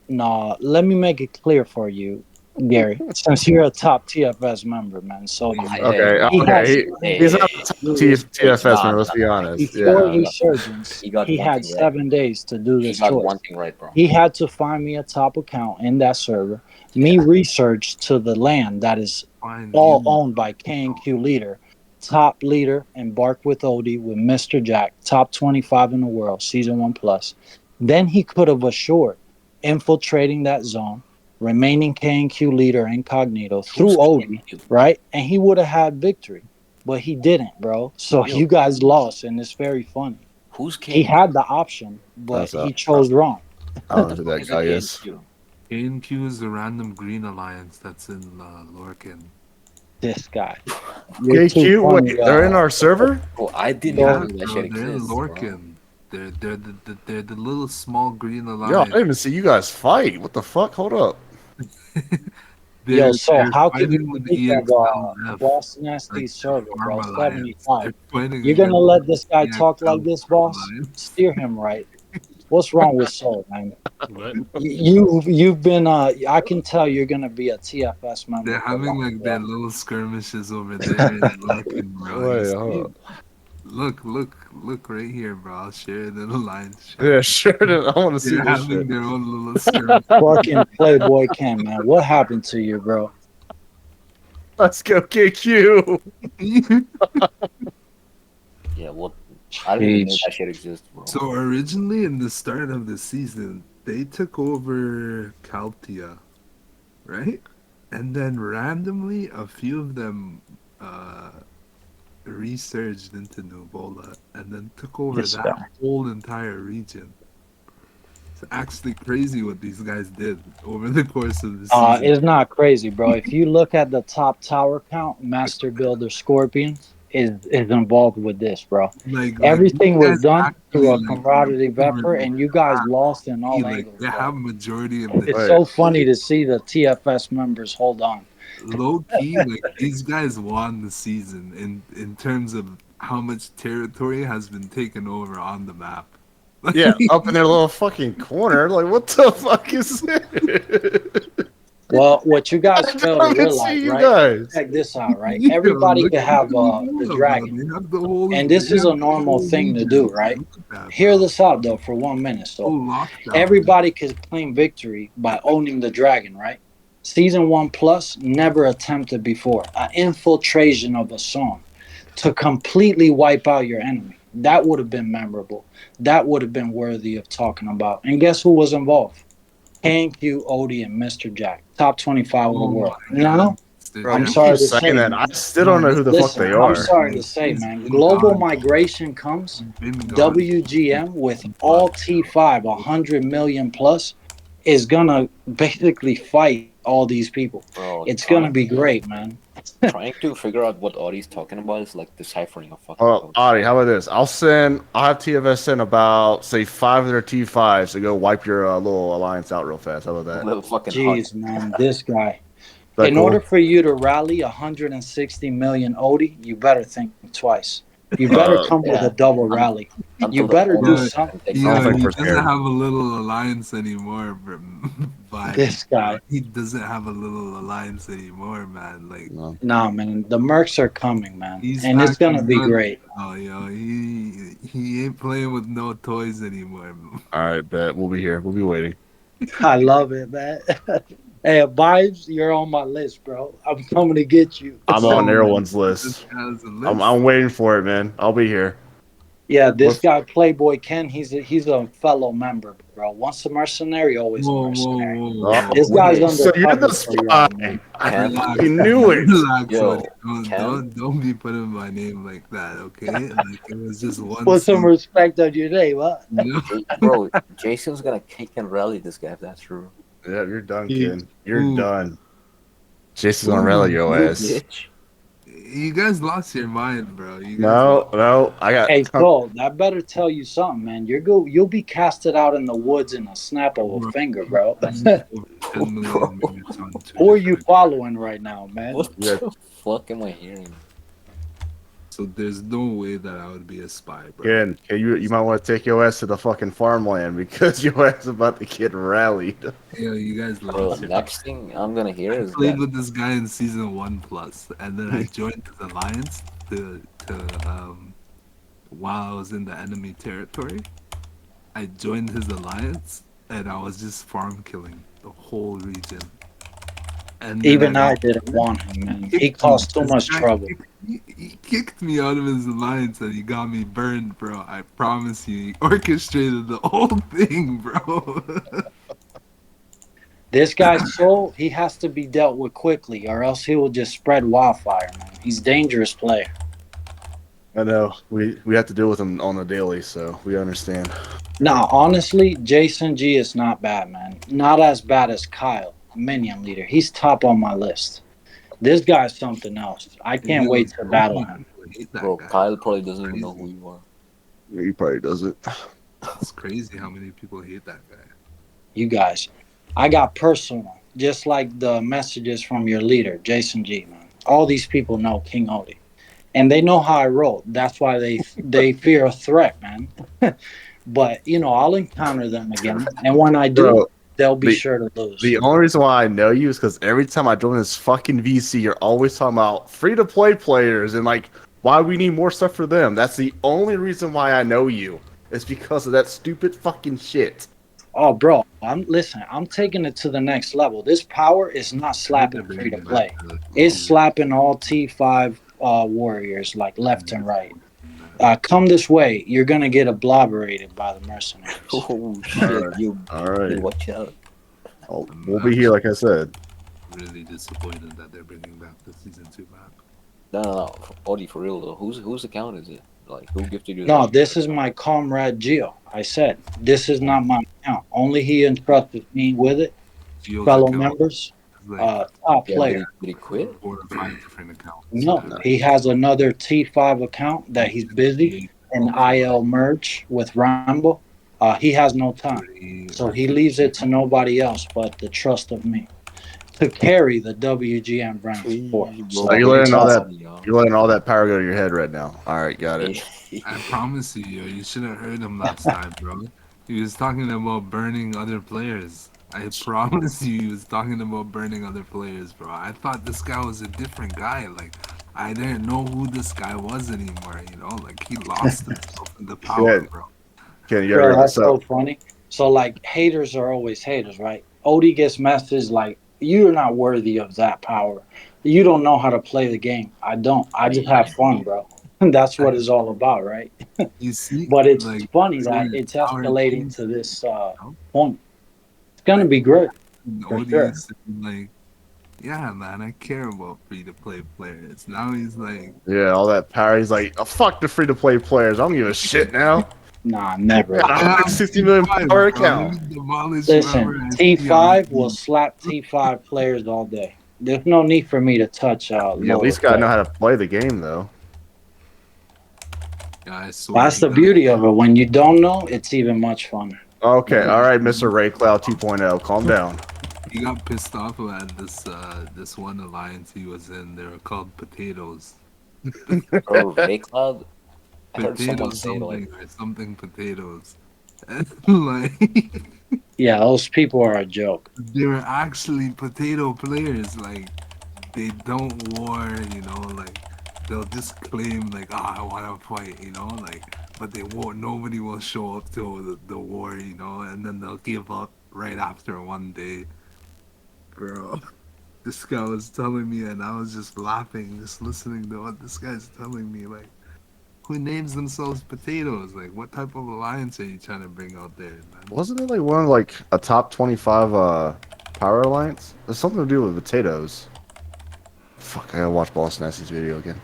S1: No, let me make it clear for you, Gary, since you're a top TFS member, man. So
S4: Okay,
S1: he has,
S4: he's not the top TFS man. Let's be honest.
S1: before
S4: Yeah.
S1: Resurgence,
S3: He got
S1: he
S3: one
S1: had
S3: thing right.
S1: 7 days to do
S3: He
S1: this
S3: got
S1: choice.
S3: one thing right, bro.
S1: He had to find me a top account in that server. Me research to the land that is
S6: find
S1: all
S6: you.
S1: owned by K&Q leader, top leader, embark with ODDY with Mr. Jack, top 25 in the world, season 1+. Then he could have assured infiltrating that zone, remaining K&Q leader incognito through ODDY, right? And he would have had victory, but he didn't, bro. So
S3: Yo.
S1: you guys lost, and it's very funny.
S3: Who's
S1: He
S3: King?
S1: had the option, but
S4: That's
S1: he chose wrong.
S4: I don't know who that
S3: Who's
S4: guy
S3: the
S4: is.
S3: KQ?
S6: A&Q is the random green alliance that's in Lorcan.
S1: This guy. You're too
S4: KQ,
S1: funny,
S4: wait, they're in our server?
S3: Bro, I didn't
S1: Yeah,
S3: know that
S6: bro,
S3: shit
S6: they're in
S3: exists, bro.
S6: Lorcan. They're the little small green
S4: Yo, I
S6: alliance.
S4: didn't even see you guys fight. What the fuck? Hold up.
S1: Yo, so
S6: they're
S1: how can
S6: fighting
S1: you
S6: with
S1: think of
S6: EXLF,
S1: bossnasti
S6: like,
S1: server, bro?
S6: Farm Alliance.
S1: 75.
S6: They're fighting
S1: You're gonna
S6: against
S1: let this guy
S6: EXL
S1: talk like this,
S6: Farm
S1: boss?
S6: Alliance.
S1: Steer him right. What's wrong with Soul, man?
S2: What?
S1: You've been I can tell you're gonna be a TFS member.
S6: They're
S1: for
S6: having
S1: long,
S6: like
S1: bro.
S6: their little skirmishes over there and looking, bro. You
S4: Wait,
S6: see?
S4: hold up.
S6: Look right here, bro. I'll share the lines.
S4: Yeah, sure. I want to see
S6: They're
S4: this
S6: having
S4: shit.
S6: their own little skirmish.
S1: Fucking Playboy Ken, man. What happened to you, bro?
S4: Let's go KQ.
S3: Yeah, what? I didn't even know
S1: Jeez.
S3: that shit exists, bro.
S6: So originally in the start of the season, they took over Caltia, right? And then randomly, a few of them resurged into Nuvola and then took over
S1: This
S6: that
S1: guy.
S6: whole entire region. It's actually crazy what these guys did over the course of the season.
S1: It's not crazy, bro. If you look at the top tower count, Master Builder Scorpions is involved with this, bro. Everything
S6: these
S1: was
S6: guys
S1: done through a
S6: actually,
S1: camaraderie
S6: took over
S1: effort, and you guys lost in all
S6: like
S1: angles,
S6: they
S1: bro.
S6: have majority of the
S1: It's
S4: Wait.
S1: so funny to see the TFS members hold on.
S6: low key, like these guys won the season in terms of how much territory has been taken over on the map.
S4: Yeah, up in their little fucking corner. Like, what the fuck is this?
S1: Well, what you guys
S4: I
S1: fail
S4: don't
S1: to
S4: even see
S1: realize,
S4: you
S1: right?
S4: guys.
S1: Check this out, right?
S6: Yo,
S1: Everybody
S6: look
S1: could
S6: at
S1: have
S6: the
S1: the
S6: bro.
S1: dragon,
S6: They have the whole,
S1: and this
S6: they
S1: is
S6: have
S1: a
S6: the
S1: normal
S6: whole
S1: thing to
S6: region,
S1: do,
S6: bro.
S1: right?
S6: Look at that,
S1: Hear
S6: bro.
S1: this out though for 1 minute. So
S6: Full lockdown.
S1: everybody could claim victory by owning the dragon, right? Season 1 plus never attempted before an infiltration of a song to completely wipe out your enemy. That would have been memorable. That would have been worthy of talking about. And guess who was involved? KQ, ODDY, and Mr. Jack, top 25 of the
S6: Oh
S1: world.
S6: my
S1: No,
S6: God. Mr.
S4: Bro,
S1: I'm
S4: you
S6: Jack.
S1: sorry
S4: keep
S1: to
S4: saying
S1: say,
S4: that.
S1: man.
S4: I still don't know who the fuck
S1: Listen,
S4: they
S1: I'm
S4: are.
S1: sorry to say,
S6: He's
S1: man.
S6: been
S1: Global
S6: gone.
S1: migration comes.
S6: He's been gone.
S1: WGM with all T5, 100 million plus, is gonna basically fight all these people.
S3: Bro,
S1: It's gonna be great, man.
S3: trying to figure out what Audie's talking about is like deciphering a fucking
S4: Oh,
S3: code.
S4: Adi, how about this? I'll have TFS send about, say, 5 of their T5s to go wipe your little alliance out real fast. How about that?
S3: Little fucking
S1: Jeez,
S3: hut.
S1: man, this guy.
S4: Is that
S1: In
S4: cool?
S1: order for you to rally 160 million ODI, you better think twice. You better come with
S3: Yeah.
S1: a double rally.
S3: Until
S1: You
S3: the
S1: better do
S3: owner
S1: something.
S3: takes
S4: I don't
S6: Yeah,
S4: think
S6: he
S4: we're
S6: doesn't
S4: scared.
S6: have a little alliance anymore, but
S1: This guy.
S6: he doesn't have a little alliance anymore, man. Like
S4: No.
S1: Nah, man, the Mercs are coming, man,
S6: he's
S1: and it's gonna
S6: packing
S1: be
S6: guns
S1: great.
S6: now, yo. He ain't playing with no toys anymore.
S4: All right, bet. We'll be here. We'll be waiting.
S1: I love it, man. Hey, Vibes, you're on my list, bro. I'm coming to get you.
S4: I'm on
S6: So,
S4: everyone's
S6: this
S4: list.
S6: has a list.
S4: I'm waiting for it, man. I'll be here.
S1: Yeah, this
S4: What's-
S1: guy Playboy Ken, he's a fellow member, bro. Once a mercenary, always a
S6: Whoa, whoa,
S1: mercenary.
S6: whoa,
S4: Oh,
S6: whoa.
S1: This guy's
S3: Wait,
S4: so you're
S1: undercover
S4: the
S1: for y'all,
S4: spy.
S1: man.
S4: I
S3: Ken?
S4: fucking knew it.
S6: Relax,
S3: Yo,
S6: buddy.
S3: Ken?
S6: Don't be putting my name like that, okay? Like it was just one.
S1: Put some
S6: season,
S1: respect on your name, huh?
S6: you know?
S3: Bro, Jason's gonna kick and rally this guy if that's true.
S4: Yeah, you're done,
S6: You-
S4: kid. You're
S6: Ooh.
S4: done. Jason's gonna rally your ass.
S3: Bitch.
S6: You guys lost your mind, bro. You guys
S4: No. I got.
S1: Hey, Soul, that better tell you something, man. You'll be casted out in the woods in a snap of a finger, bro.
S6: lost over 10 million minutes on two
S1: Who are you
S6: different-
S1: following right now, man?
S3: What
S4: Yeah.
S3: the fuck am I hearing?
S6: So there's no way that I would be a spy, bro.
S4: Ken, you might want to take your ass to the fucking farmland because your ass is about to get rallied.
S6: Yeah, you guys
S3: Bro,
S6: lost.
S3: next thing I'm gonna hear
S6: I
S3: is
S6: played
S3: that
S6: with this guy in season 1+, and then I joined his alliance to while I was in the enemy territory. I joined his alliance, and I was just farm killing the whole region. And then
S1: Even I didn't want him, man. He caused too much trouble.
S6: He kicked me out of his alliance and he got me burned, bro. I promise you, he orchestrated the whole thing, bro.
S1: This guy's soul, he has to be dealt with quickly, or else he will just spread wildfire, man. He's a dangerous player.
S4: I know we have to deal with him on a daily, so we understand.
S1: Nah, honestly, JasonGee is not bad, man. Not as bad as Kyle, minion leader. He's top on my list. This guy's something else. I can't wait to battle him.
S3: bro, Kyle probably doesn't even know who you are.
S4: He probably doesn't.
S6: It's crazy how many people hate that guy.
S1: You guys, I got personal, just like the messages from your leader, JasonGee, man. All these people know King Odie. And they know how I roll. That's why they fear a threat, man. But I'll encounter them again, and when I do,
S4: Bro,
S1: they'll be
S4: the
S1: sure to lose.
S4: the only reason why I know you is because every time I join this fucking VC, you're always talking about free to play players and like why we need more stuff for them. That's the only reason why I know you. It's because of that stupid fucking shit.
S1: Oh, bro, I'm taking it to the next level. This power is not
S6: I think they're
S1: slapping free to
S6: bringing back
S1: play.
S6: the
S1: It's
S6: season.
S1: slapping all T5 warriors like left and right.
S6: That.
S1: Come this way, you're gonna get obliterated by the mercenaries.
S3: Oh
S4: All
S3: shit,
S4: right,
S3: you
S4: all right.
S3: watch out.
S4: We'll be here, like I said.
S6: Really disappointed that they're bringing back the season 2 map.
S3: No. Oddy, for real though. Whose account is it? Like, who gifted you
S1: No,
S3: that?
S1: this is my comrade Geo. I said this is not my account. Only he entrusted me with it.
S6: Gio's
S1: Fellow
S6: account
S1: members,
S6: is like
S1: top
S3: Yeah,
S1: player.
S3: did he quit?
S6: 4 or 5 different accounts.
S1: No, he has another T5 account that he's busy in IL merge with Rambo. He has no time, so he leaves it to nobody else but the trust of me to carry the WGM brand forward.
S4: So
S1: So
S4: you're letting all that
S3: Y'all.
S4: you're letting all that power go to your head right now. All right, got it.
S6: I promise you, you should have heard him last time, bro. He was talking about burning other players. I promise you, he was talking about burning other players, bro. I thought this guy was a different guy. Like, I didn't know who this guy was anymore, Like, he lost himself in the power,
S4: Yeah.
S6: bro.
S4: Can you
S1: bro,
S4: ever
S1: that's so
S4: so
S1: funny. So like haters are always haters, right? Odie gets messages like you're not worthy of that power. You don't know how to play the game. I don't. I just have fun, bro. That's what it's all about, right?
S6: You see,
S1: But it's
S6: like,
S1: funny that
S6: saying
S1: it's
S6: power
S1: escalating
S6: things,
S1: to this
S6: know?
S1: point. It's gonna
S6: Like,
S1: be great for
S6: Odie
S1: sure.
S6: is saying, like, yeah, man, I care about free-to-play players. Now he's like,
S4: yeah, all that power. He's like, oh, fuck the free to play players. I don't give a shit now.
S1: Nah, never.
S4: Yeah, I have like
S6: I'm
S4: 60 million
S6: T5,
S4: power
S6: bro. Let
S4: account.
S6: me demolish whoever
S1: Listen,
S6: I see on
S1: T5 will
S6: the
S1: slap T5 players all day. There's no need for me to touch
S4: You at
S1: lower
S4: least gotta know
S1: players.
S4: how to play the game though.
S6: Yeah, I swear
S1: That's
S6: he
S1: the
S6: got
S1: beauty of it. When you don't know, it's even much funner.
S4: Okay, all right, Mr. Ray Cloud 2.0, calm down.
S6: he got pissed off at this one alliance he was in. They were called potatoes.
S3: Bro, Ray Cloud. I heard someone
S6: Potatoes
S3: say
S6: something
S3: like,
S6: or something potatoes. And like
S1: Yeah, those people are a joke.
S6: they were actually potato players. Like they don't war, like they'll just claim like, oh, I wanna fight, like but they won't nobody will show up to the war, and then they'll give up right after one day. Bro. This guy was telling me and I was just laughing, just listening to what this guy's telling me, like who names themselves potatoes? Like what type of alliance are you trying to bring out there, man?
S4: Wasn't it like one of like a top 25 power alliance? There's something to do with potatoes. Fuck, I gotta watch Boss Nasty's video again.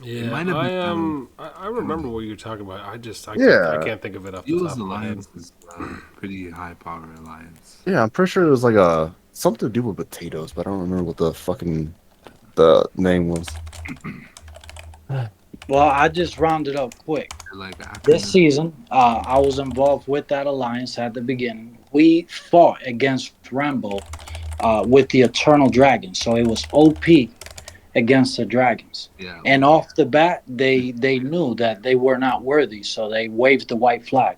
S6: It
S2: Yeah,
S6: might have been
S2: I remember what you're talking about. I
S4: Yeah.
S2: can't think of it off the
S6: Fuel's
S2: top of my head.
S6: alliance is a pretty high power alliance.
S4: Yeah, I'm pretty sure it was like a something to do with potatoes, but I don't remember what the name was.
S1: Well, I just rounded up quick.
S6: They're like
S1: This
S6: acronyms.
S1: season, I was involved with that alliance at the beginning. We fought against Rambo with the Eternal Dragon, so it was OP against the dragons.
S6: Yeah.
S1: And off the bat, they knew that they were not worthy, so they waved the white flag.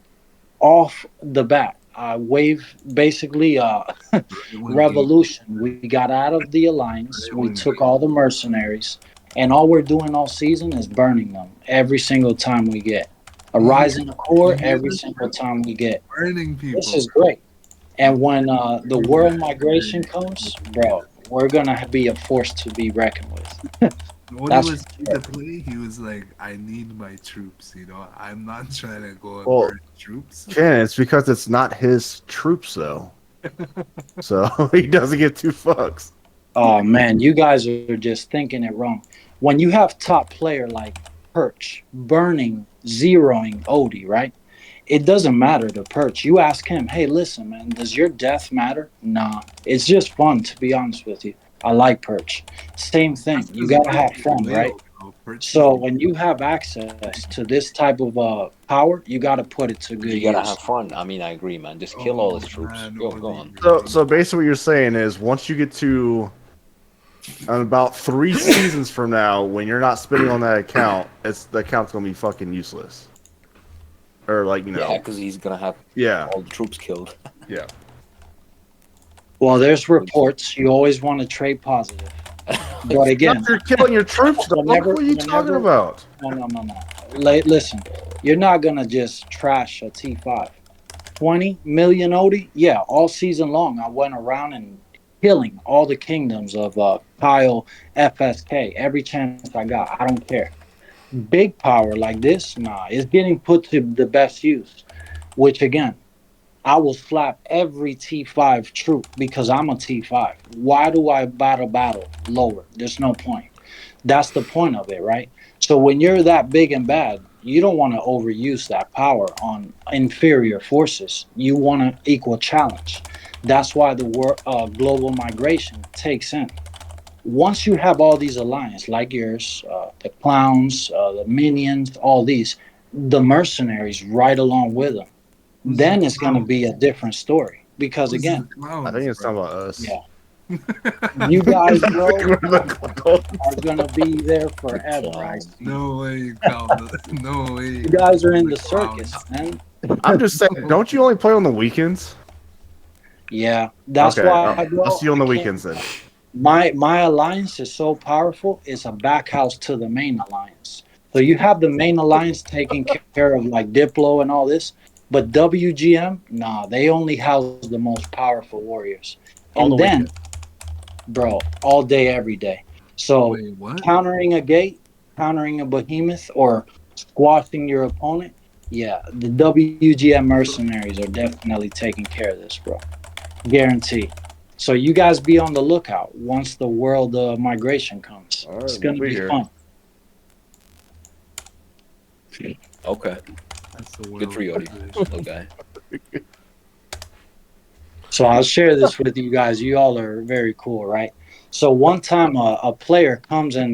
S1: Off the bat, waved basically
S6: it went deep.
S1: revolution. We got out of the alliance.
S6: It
S1: We
S6: went
S1: took
S6: deep.
S1: all the mercenaries, and all we're doing all season is burning them every single time we get a rising core. Every single time we get.
S6: Burning people.
S1: This is great. And when the world migration comes, bro, we're gonna be a force to be reckoned with.
S6: When
S1: That's
S6: he was
S1: for
S6: to play, he was like, I need my troops, I'm not trying to go and
S4: Well,
S6: burn troops.
S4: Ken, it's because it's not his troops though. So he doesn't get two fucks.
S1: Oh man, you guys are just thinking it wrong. When you have top player like Perch burning, zeroing Odie, right? It doesn't matter to Perch. You ask him, hey, listen, man, does your death matter? Nah. It's just fun, to be honest with you. I like Perch. Same thing. You gotta have fun, right? So when you have access to this type of power, you gotta put it to good
S3: you gotta
S1: use.
S3: have fun. I mean, I agree, man. Just kill all his troops.
S6: man,
S3: Go on.
S4: So basically what you're saying is once you get to about 3 seasons from now, when you're not spending on that account, the account's gonna be fucking useless. or like
S3: Yeah, because he's gonna have
S4: yeah,
S3: all the troops killed.
S4: yeah.
S1: Well, there's reports. You always want to trade positive. But again,
S4: You're killing your troops, dog.
S1: whenever,
S4: What are you talking about?
S1: no. Listen, you're not gonna just trash a T5. 20 million ODDY? Yeah, all season long I went around and killing all the kingdoms of Kyle FSK every chance I got. I don't care. Big power like this, nah, it's getting put to the best use. Which again, I will slap every T5 troop because I'm a T5. Why do I battle lower? There's no point. That's the point of it, right? So when you're that big and bad, you don't want to overuse that power on inferior forces. You want to equal challenge. That's why the global migration takes in. Once you have all these alliances like yours, the clowns, the minions, all these, the mercenaries right along with them, then it's going to be a different story. Because
S6: Who's the
S1: again,
S4: I think it's talking
S6: bro?
S4: about us.
S1: yeah, you guys, bro,
S4: We're the clowns.
S1: are gonna be there forever. I
S3: clown.
S1: see.
S6: No way, Calvin. No way.
S1: You guys are in the
S6: clown.
S1: circus, man.
S4: I'm just saying, don't you only play on the weekends?
S1: Yeah, that's
S4: Okay,
S1: why, bro.
S4: I'll see you on the
S1: I can't-
S4: weekends then.
S1: My alliance is so powerful. It's a back house to the main alliance. So you have the main alliance taking care of like Diplo and all this, but WGM, nah, they only house the most powerful warriors.
S4: On the
S1: And then,
S4: weekend.
S1: bro, all day, every day. So
S6: Wait, what?
S1: countering a gate, countering a behemoth, or squashing your opponent, yeah, the WGM mercenaries are definitely taking care of this, bro. Guarantee. So you guys be on the lookout once the world migration comes.
S4: All right,
S1: It's gonna
S4: we'll be
S1: be
S4: here.
S1: fun.
S3: Okay,
S6: That's the
S3: good for you,
S6: world.
S3: Oddy. Little guy.
S1: So I'll share this with you guys. You all are very cool, right? So one time a player comes in